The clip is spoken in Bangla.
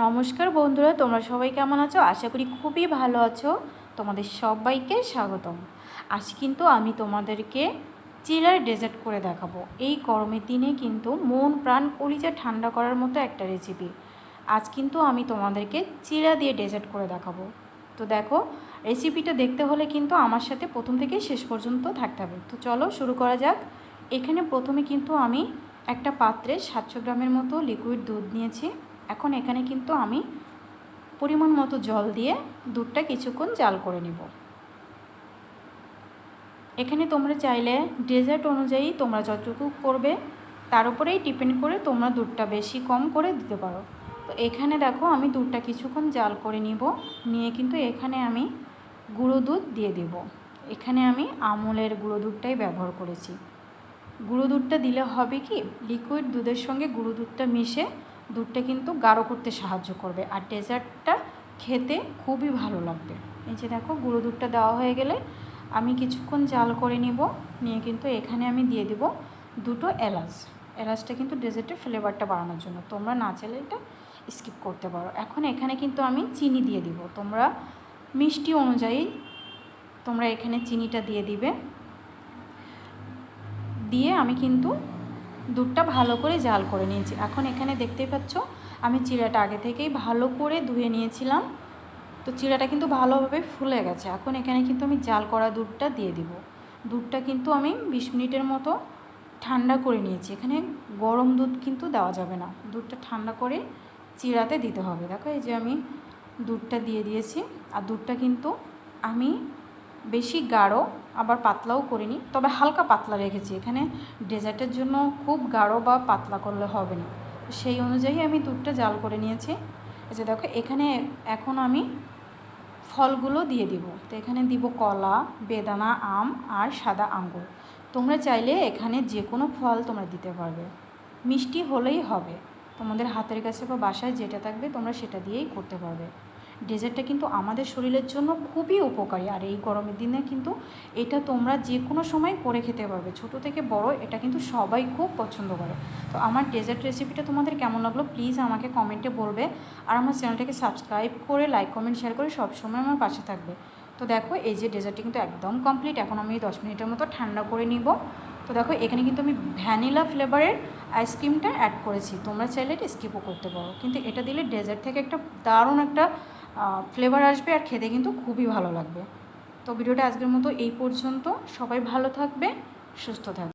নমস্কার বন্ধুরা, তোমরা সবাই কেমন আছো? আশা করি খুবই ভালো আছো। তোমাদের সবাইকে স্বাগতম। আজ কিন্তু আমি তোমাদেরকে চিড়ার ডেজার্ট করে দেখাবো। এই গরমের দিনে কিন্তু মন প্রাণ কলিজা ঠান্ডা করার মতো একটা রেসিপি। আজ কিন্তু আমি তোমাদেরকে চিড়া দিয়ে ডেজার্ট করে দেখাবো। তো দেখো, রেসিপিটা দেখতে হলে কিন্তু আমার সাথে প্রথম থেকে শেষ পর্যন্ত থাকতে হবে। তো চলো শুরু করা যাক। এখানে প্রথমে কিন্তু আমি একটা পাত্রে 700 গ্রামের মতো লিকুইড দুধ নিয়েছি। এখন এখানে কিন্তু আমি পরিমাণ মতো জল দিয়ে দুধটা কিছুক্ষণ জাল করে নিব। এখানে তোমরা চাইলে ডেজার্ট অনুযায়ী তোমরা যতটুকু করবে তার উপরেই ডিপেন্ড করে তোমরা দুধটা বেশি কম করে দিতে পারো। তো এখানে দেখো, আমি দুধটা কিছুক্ষণ জাল করে নিয়ে কিন্তু এখানে আমি গুঁড়ো দুধ দিয়ে দেব। এখানে আমি আমুলের গুঁড়ো দুধটাই ব্যবহার করেছি। গুঁড়ো দুধটা দিলে হবে কি, লিকুইড দুধের সঙ্গে গুঁড়ো দুধটা মিশে দুধটা কিন্তু গাঢ় করতে সাহায্য করবে, আর ডেজার্টটা খেতে খুবই ভালো লাগবে। এই যে দেখো, গুঁড়ো দুধটা দেওয়া হয়ে গেলে আমি কিছুক্ষণ জাল করে নিয়ে কিন্তু এখানে আমি দিয়ে দেব দুটো এলাচটা কিন্তু ডেজার্টের ফ্লেভারটা বাড়ানোর জন্য। তোমরা না চাইলে এটা স্কিপ করতে পারো। এখন এখানে কিন্তু আমি চিনি দিয়ে দিব। তোমরা মিষ্টি অনুযায়ী তোমরা এখানে চিনিটা দিয়ে দিবে। দিয়ে আমি কিন্তু দুধটা ভালো করে জাল করে নিয়েছি। এখন এখানে দেখতেই পাচ্ছ, আমি চিড়াটা আগে থেকেই ভালো করে ধুয়ে নিয়েছিলাম। তো চিড়াটা কিন্তু ভালোভাবে ফুলে গেছে। এখন এখানে কিন্তু আমি জাল করা দুধটা দিয়ে দিব। দুধটা কিন্তু আমি 20 মিনিটের মতো ঠান্ডা করে নিয়েছি। এখানে গরম দুধ কিন্তু দেওয়া যাবে না, দুধটা ঠান্ডা করে চিড়াতে দিতে হবে। দেখো, এই যে আমি দুধটা দিয়ে দিয়েছি। আর দুধটা কিন্তু আমি বেশি গাঢ় আবার পাতলাও করিনি, তবে হালকা পাতলা রেখেছি। এখানে ডেজার্টের জন্য খুব গাঢ় বা পাতলা করলে হবে না, সেই অনুযায়ী আমি দুধটা জাল করে নিয়েছি। এই যে দেখো, এখানে এখন আমি ফলগুলো দিয়ে দিব। তো এখানে দিব কলা, বেদানা, আম আর সাদা আঙ্গুর। তোমরা চাইলে এখানে যে কোনো ফল তোমরা দিতে পারবে, মিষ্টি হলেই হবে। তোমাদের হাতের কাছে বা বাসায় যেটা থাকবে তোমরা সেটা দিয়েই করতে পারবে। ডেজার্টটা কিন্তু আমাদের শরীরের জন্য খুবই উপকারী, আর এই গরমের দিনে কিন্তু এটা তোমরা যে কোনো সময় করে খেতে পারবে। ছোট থেকে বড় এটা কিন্তু সবাই খুব পছন্দ করে। তো আমার ডেজার্ট রেসিপিটা তোমাদের কেমন লাগলো প্লিজ আমাকে কমেন্টে বলবে। আর আমার চ্যানেলটাকে সাবস্ক্রাইব করে লাইক কমেন্ট শেয়ার করে সবসময় আমার পাশে থাকবে। তো দেখো, এই যে ডেজার্টটি কিন্তু একদম কমপ্লিট। এখন আমি 10 মিনিটের মতো ঠান্ডা করে নিব। তো দেখো, এখানে কিন্তু আমি ভ্যানিলা ফ্লেভারের আইসক্রিমটা অ্যাড করেছি। তোমরা চাইলে এটা স্কিপও করতে পারো, কিন্তু এটা দিলে ডেজার্ট থেকে একটা দারুণ একটা ফ্লেভার আসবে, আর খেতে কিন্তু খুবই ভালো লাগবে। তো ভিডিওটা আজকের মতো এই পর্যন্ত। সবাই ভালো থাকবে, সুস্থ থাকবে।